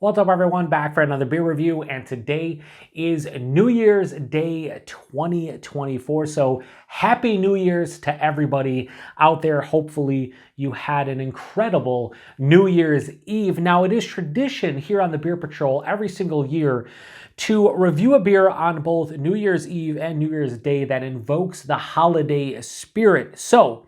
What's up, everyone? Back for another beer review, and today is New Year's Day 2024. So happy New Year's to everybody out there. Hopefully you had an incredible New Year's Eve. Now, it is tradition here on the Beer Patrol every single year to review a beer on both New Year's Eve and New Year's Day that invokes the holiday spirit. So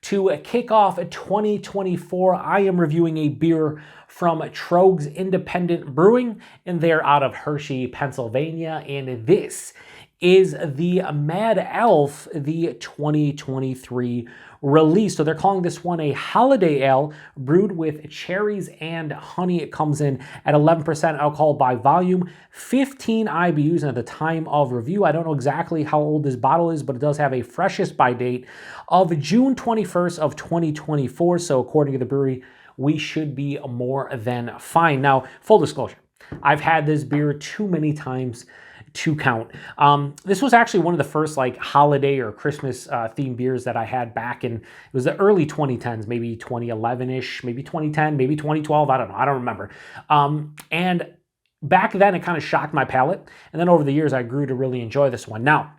to kick off 2024, I am reviewing a beer from Tröegs Independent Brewing, and they're out of Hershey, Pennsylvania, and this is the Mad Elf, the 2023 release. So they're calling this one a holiday ale brewed with cherries and honey. It comes in at 11% alcohol by volume, 15 IBUs, and at the time of review, I don't know exactly how old this bottle is, but it does have a freshest by date of June 21st of 2024. So according to the brewery, we should be more than fine. Now, full disclosure, I've had this beer too many times to count. This was actually one of the first like holiday or Christmas themed beers that I had back in, it was the early 2010s, maybe 2011-ish, maybe 2010, maybe 2012, I don't know, I don't remember. And back then it kind of shocked my palate, and then over the years I grew to really enjoy this one. Now,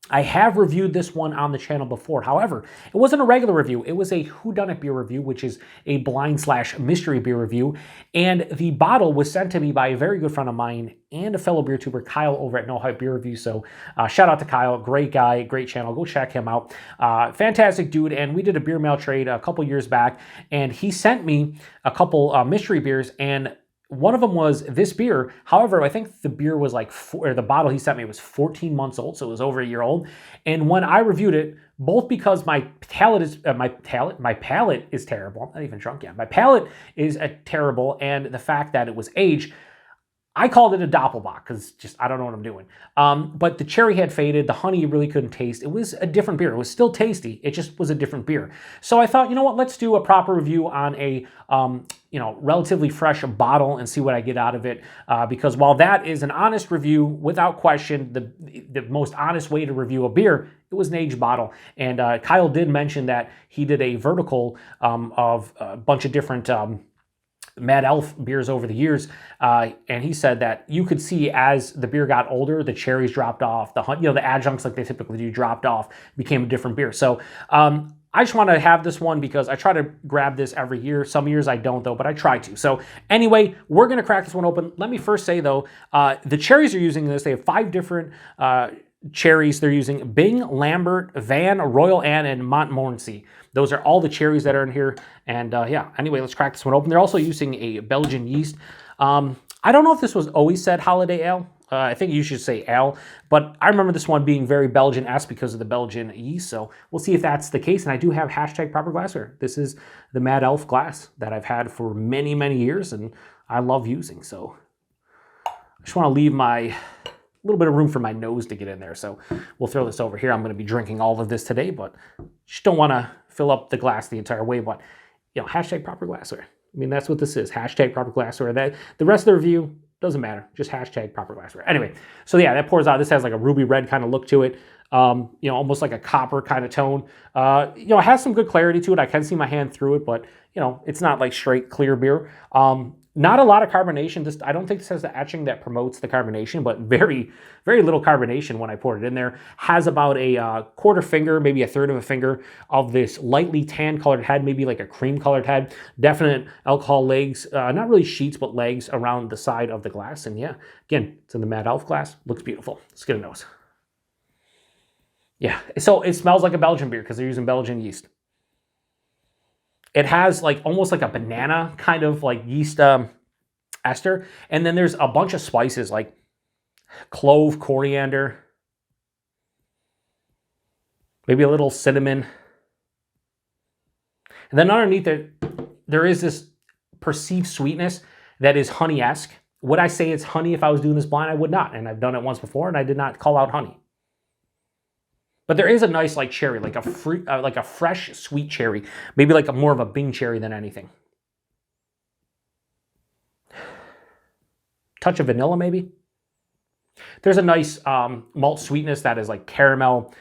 I have reviewed this one on the channel before. However, it wasn't a regular review. It was a Whodunit beer review, which is a blind/mystery beer review. And the bottle was sent to me by a very good friend of mine and a fellow beer tuber, Kyle, over at No Hype Beer Review. So shout out to Kyle. Great guy, great channel. Go check him out. Fantastic dude. And we did a beer mail trade a couple years back, and he sent me a couple mystery beers, and one of them was this beer. However, I think the beer was like, the bottle he sent me was 14 months old, so it was over a year old. And when I reviewed it, both because my palate is terrible. I'm not even drunk yet. My palate is terrible, and the fact that it was aged, I called it a Doppelbock because just I don't know what I'm doing. But the cherry had faded. The honey you really couldn't taste. It was a different beer. It was still tasty. It just was a different beer. So I thought, you know what? Let's do a proper review on a relatively fresh bottle and see what I get out of it. Because while that is an honest review, without question, the most honest way to review a beer, it was an aged bottle. And Kyle did mention that he did a vertical of a bunch of different Mad Elf beers over the years, and he said that you could see as the beer got older, the cherries dropped off, the adjuncts like they typically do dropped off, became a different beer. So I just want to have this one because I try to grab this every year. Some years I don't though, but I try to. So anyway, we're gonna crack this one open. Let me first say though, the cherries are using this. They have 5 different cherries. They're using Bing, Lambert, Van, Royal Ann, and Montmorency. Those are all the cherries that are in here. And yeah, anyway, let's crack this one open. They're also using a Belgian yeast. I don't know if this was always said holiday ale. I think you should say ale, but I remember this one being very Belgian-esque because of the Belgian yeast. So we'll see if that's the case. And I do have hashtag proper glassware. This is the Mad Elf glass that I've had for many, many years, and I love using. So I just want to leave a little bit of room for my nose to get in there. So we'll throw this over here. I'm going to be drinking all of this today, but just don't want to fill up the glass the entire way. But hashtag proper glassware. I mean, that's what this is. Hashtag proper glassware. That the rest of the review doesn't matter. Just hashtag proper glassware. Anyway, so yeah, that pours out. This has like a ruby red kind of look to it. Almost like a copper kind of tone. It has some good clarity to it. I can see my hand through it, but it's not like straight clear beer. Not a lot of carbonation. I don't think this has the etching that promotes the carbonation, but very, very little carbonation when I poured it in there. Has about a quarter finger, maybe a third of a finger of this lightly tan colored head, maybe like a cream colored head. Definite alcohol legs, not really sheets, but legs around the side of the glass. And yeah, again, it's in the Mad Elf glass. Looks beautiful. Let's get a nose. Yeah, so it smells like a Belgian beer because they're using Belgian yeast. It has like almost like a banana kind of like yeast ester. And then there's a bunch of spices like clove, coriander, maybe a little cinnamon. And then underneath it, there is this perceived sweetness that is honey-esque. Would I say it's honey if I was doing this blind? I would not. And I've done it once before and I did not call out honey. But there is a nice like cherry, like a fresh sweet cherry, maybe like more of a Bing cherry than anything. Touch of vanilla maybe. There's a nice malt sweetness that is like caramel,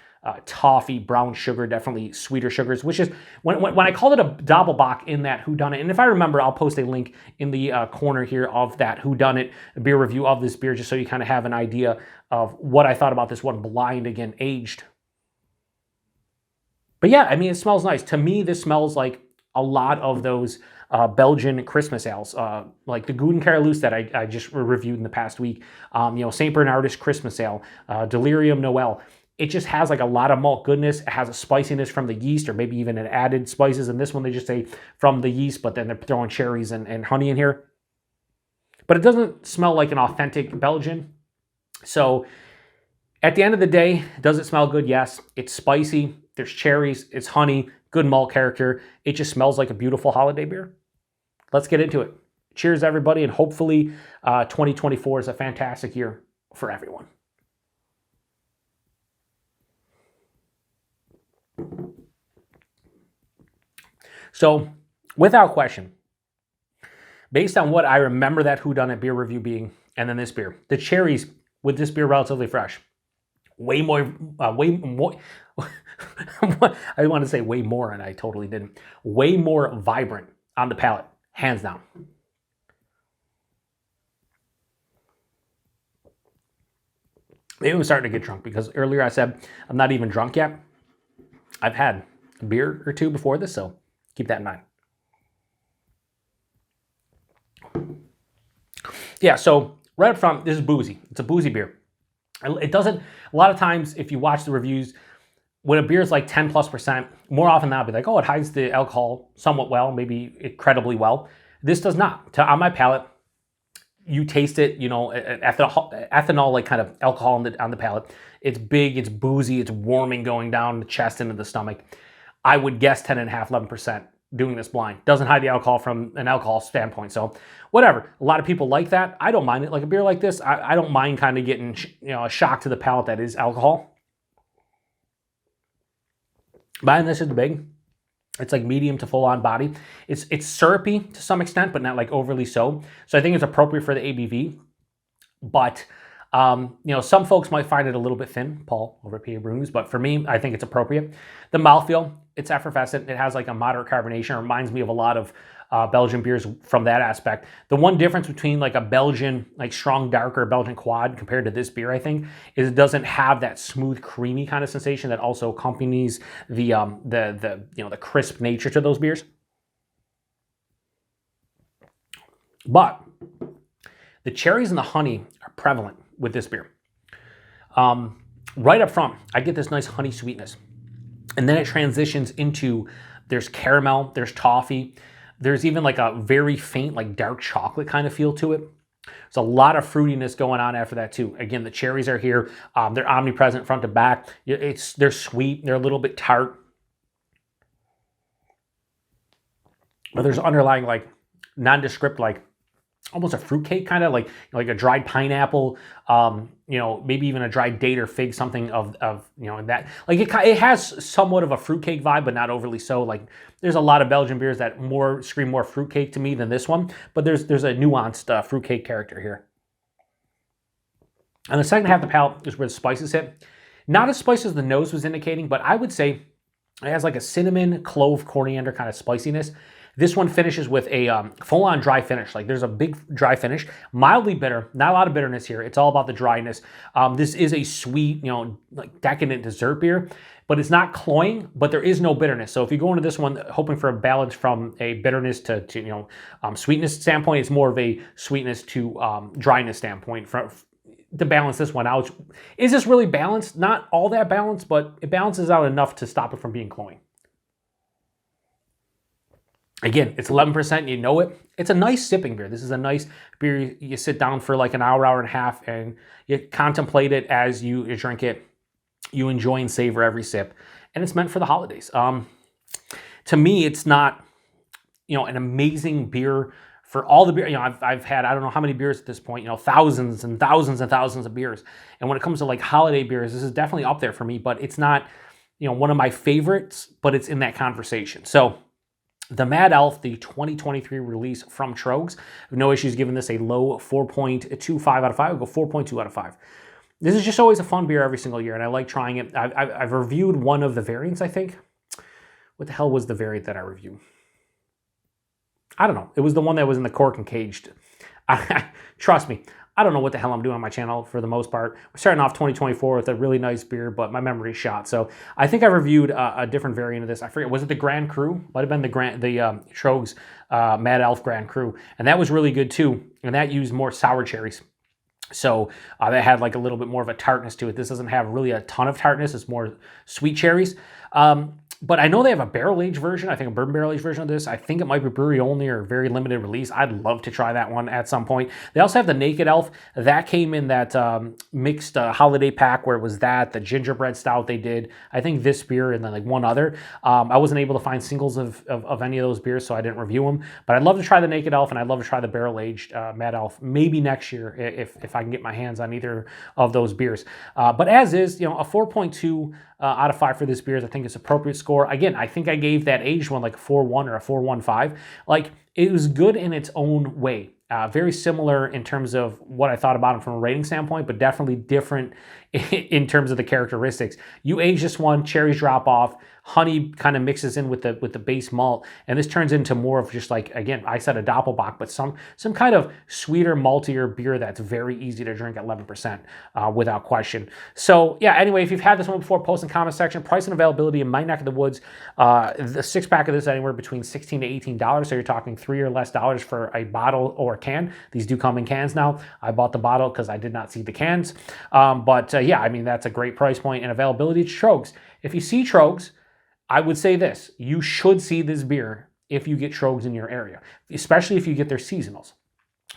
toffee, brown sugar, definitely sweeter sugars, which is, when I called it a Doppelbock in that Whodunit, and if I remember, I'll post a link in the corner here of that Whodunit beer review of this beer, just so you kind of have an idea of what I thought about this one blind, again, aged. But yeah, I mean, it smells nice. To me, this smells like a lot of those Belgian Christmas ales, like the Guten Carolus that I just reviewed in the past week, St. Bernardus Christmas Ale, Delirium Noel. It just has like a lot of malt goodness. It has a spiciness from the yeast, or maybe even an added spices. In this one, they just say from the yeast, but then they're throwing cherries and honey in here. But it doesn't smell like an authentic Belgian. So at the end of the day, does it smell good? Yes. It's spicy. There's cherries. It's honey. Good malt character. It just smells like a beautiful holiday beer. Let's get into it. Cheers, everybody, and hopefully 2024 is a fantastic year for everyone. So, without question, based on what I remember that Whodunit beer review being, and then this beer, the cherries with this beer relatively fresh, way more, I want to say way more, and I totally didn't. Way more vibrant on the palate, hands down. Maybe I'm starting to get drunk, because earlier I said I'm not even drunk yet. I've had a beer or two before this, so keep that in mind. Yeah, so right up front, this is boozy. It's a boozy beer. It doesn't, a lot of times if you watch the reviews, when a beer is like 10+%, more often than not, be like, oh, it hides the alcohol somewhat well, maybe incredibly well. This does not. On my palate, you taste it, ethanol, like kind of alcohol on the palate. It's big, it's boozy, it's warming going down the chest into the stomach. I would guess 10.5%, 11% doing this blind. Doesn't hide the alcohol from an alcohol standpoint. So whatever. A lot of people like that. I don't mind it. Like a beer like this, I don't mind kind of getting a shock to the palate that is alcohol. But this is big. It's like medium to full on body. It's syrupy to some extent, but not like overly so. So I think it's appropriate for the ABV. But some folks might find it a little bit thin, Paul over at PA Brews, but for me, I think it's appropriate. The mouthfeel, it's effervescent. It has like a moderate carbonation. It reminds me of a lot of Belgian beers from that aspect. The one difference between like a Belgian like strong dark or a Belgian quad compared to this beer, I think, is it doesn't have that smooth, creamy kind of sensation that also accompanies the crisp nature to those beers. But the cherries and the honey are prevalent with this beer. Right up front, I get this nice honey sweetness. And then it transitions into, there's caramel, there's toffee, there's even like a very faint, like dark chocolate kind of feel to it. There's a lot of fruitiness going on after that too. Again, the cherries are here. They're omnipresent front to back. They're sweet, they're a little bit tart. But there's underlying like nondescript, like almost a fruitcake kind of like a dried pineapple, maybe even a dried date or fig, something of that. Like it has somewhat of a fruitcake vibe, but not overly so. Like there's a lot of Belgian beers that scream more fruitcake to me than this one, but there's a nuanced fruitcake character here. And the second half of the palate is where the spices hit. Not as spicy as the nose was indicating, but I would say it has like a cinnamon, clove, coriander kind of spiciness. This one finishes with a full-on dry finish. Like there's a big dry finish, mildly bitter, not a lot of bitterness here. It's all about the dryness. This is a sweet, like decadent dessert beer, but it's not cloying, but there is no bitterness. So if you go into this one hoping for a balance from a bitterness to sweetness standpoint, it's more of a sweetness to dryness standpoint to balance this one out. Is this really balanced? Not all that balanced, but it balances out enough to stop it from being cloying. Again, it's 11%, you know it. It's a nice sipping beer. This is a nice beer. You sit down for like an hour, hour and a half, and you contemplate it as you drink it. You enjoy and savor every sip. And it's meant for the holidays. To me, it's not, an amazing beer for all the beer. I've had, I don't know how many beers at this point, thousands and thousands and thousands of beers. And when it comes to like holiday beers, this is definitely up there for me, but it's not, one of my favorites, but it's in that conversation. So, the Mad Elf, the 2023 release from Tröegs, no issues giving this a low 4.25 out of 5. I'll go 4.2 out of 5. This is just always a fun beer every single year, and I like trying it. I've reviewed one of the variants, I think. What the hell was the variant that I reviewed? I don't know. It was the one that was in the cork and caged. Trust me, I don't know what the hell I'm doing on my channel for the most part. We're starting off 2024 with a really nice beer, but my memory's shot. So I think I reviewed a different variant of this. I forget, was it the Grand Cru? Might have been the Tröegs Mad Elf Grand Cru. And that was really good too. And that used more sour cherries. So that had like a little bit more of a tartness to it. This doesn't have really a ton of tartness. It's more sweet cherries. But I know they have a barrel-aged version. I think a bourbon barrel-aged version of this. I think it might be brewery only or very limited release. I'd love to try that one at some point. They also have the Naked Elf. That came in that mixed holiday pack where it was that, the gingerbread stout they did. I think this beer and then like one other. I wasn't able to find singles of any of those beers, so I didn't review them. But I'd love to try the Naked Elf, and I'd love to try the barrel-aged Mad Elf maybe next year if I can get my hands on either of those beers. But as is, a 4.2 out of 5 for this beer. I think it's appropriate score. Again, I think I gave that aged one like a 4.1 or a 4.15. Like, it was good in its own way. Very similar in terms of what I thought about them from a rating standpoint, but definitely different in terms of the characteristics. You age this one, cherries drop off, honey kind of mixes in with the base malt, and this turns into more of just like, again, I said a Doppelbock, but some kind of sweeter, maltier beer that's very easy to drink at 11% without question. So yeah, anyway, if you've had this one before, post in the comment section. Price and availability in my neck of the woods, the 6-pack of this anywhere between $16 to $18, so you're talking $3 or less for a bottle or a can. These do come in cans now. I bought the bottle because I did not see the cans, but yeah, I mean, that's a great price point and availability. It's Tröegs. If you see Tröegs, I would say this: you should see this beer if you get Tröegs in your area, especially if you get their seasonals.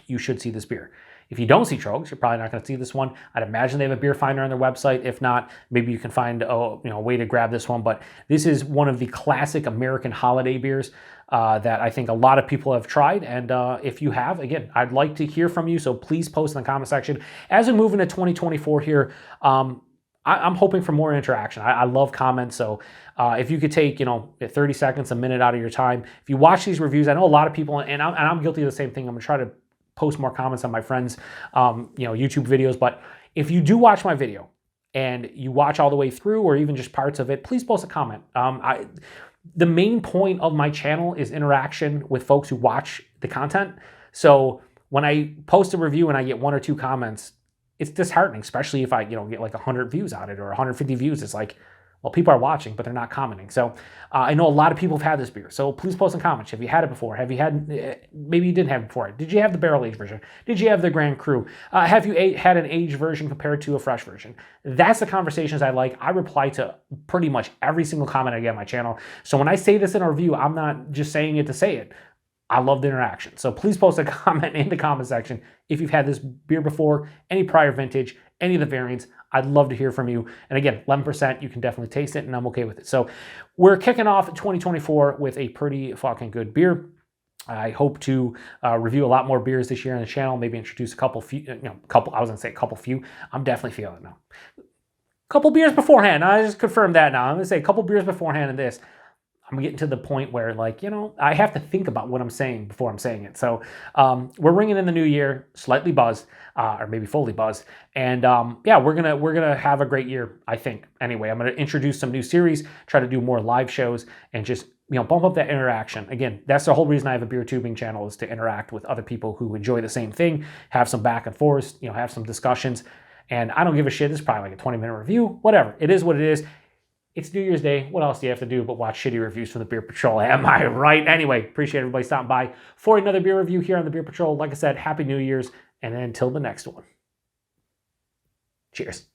You should see this beer. If you don't see Tröegs, you're probably not going to see this one. I'd imagine they have a beer finder on their website. If not, maybe you can find a way to grab this one. But this is one of the classic American holiday beers that I think a lot of people have tried. And if you have, again, I'd like to hear from you. So please post in the comment section. As we move into 2024 here, I'm hoping for more interaction. I love comments, so if you could take 30 seconds, a minute out of your time. If you watch these reviews, I know a lot of people, and I'm guilty of the same thing. I'm gonna try to post more comments on my friends' YouTube videos. But if you do watch my video and you watch all the way through, or even just parts of it, please post a comment. The main point of my channel is interaction with folks who watch the content. So when I post a review and I get 1 or 2 comments, it's disheartening, especially if I get like 100 views on it or 150 views. It's like, well, people are watching, but they're not commenting. So I know a lot of people have had this beer. So please post in comments. Have you had it before? Have you had, maybe you didn't have it before. Did you have the barrel-aged version? Did you have the Grand Cru? Have you had an aged version compared to a fresh version? That's the conversations I like. I reply to pretty much every single comment I get on my channel. So when I say this in a review, I'm not just saying it to say it. I love the interaction. So please post a comment in the comment section if you've had this beer before, any prior vintage, any of the variants. I'd love to hear from you. And again, 11%, you can definitely taste it, and I'm okay with it. So we're kicking off 2024 with a pretty fucking good beer. I hope to review a lot more beers this year on the channel, maybe introduce a couple few. I'm definitely feeling it now. Couple beers beforehand. I just confirmed that now. I'm going to say a couple beers beforehand in this. I'm getting to the point where, like, I have to think about what I'm saying before I'm saying it. So we're ringing in the new year, slightly buzzed, or maybe fully buzzed. And yeah, we're gonna have a great year, I think. Anyway, I'm gonna introduce some new series, try to do more live shows, and just bump up that interaction. Again, that's the whole reason I have a beer tubing channel, is to interact with other people who enjoy the same thing, have some back and forth, have some discussions. And I don't give a shit. This is probably like a 20-minute review. Whatever. It is what it is. It's New Year's Day. What else do you have to do but watch shitty reviews from the Beer Patrol? Am I right? Anyway, appreciate everybody stopping by for another beer review here on the Beer Patrol. Like I said, Happy New Year's, and until the next one. Cheers.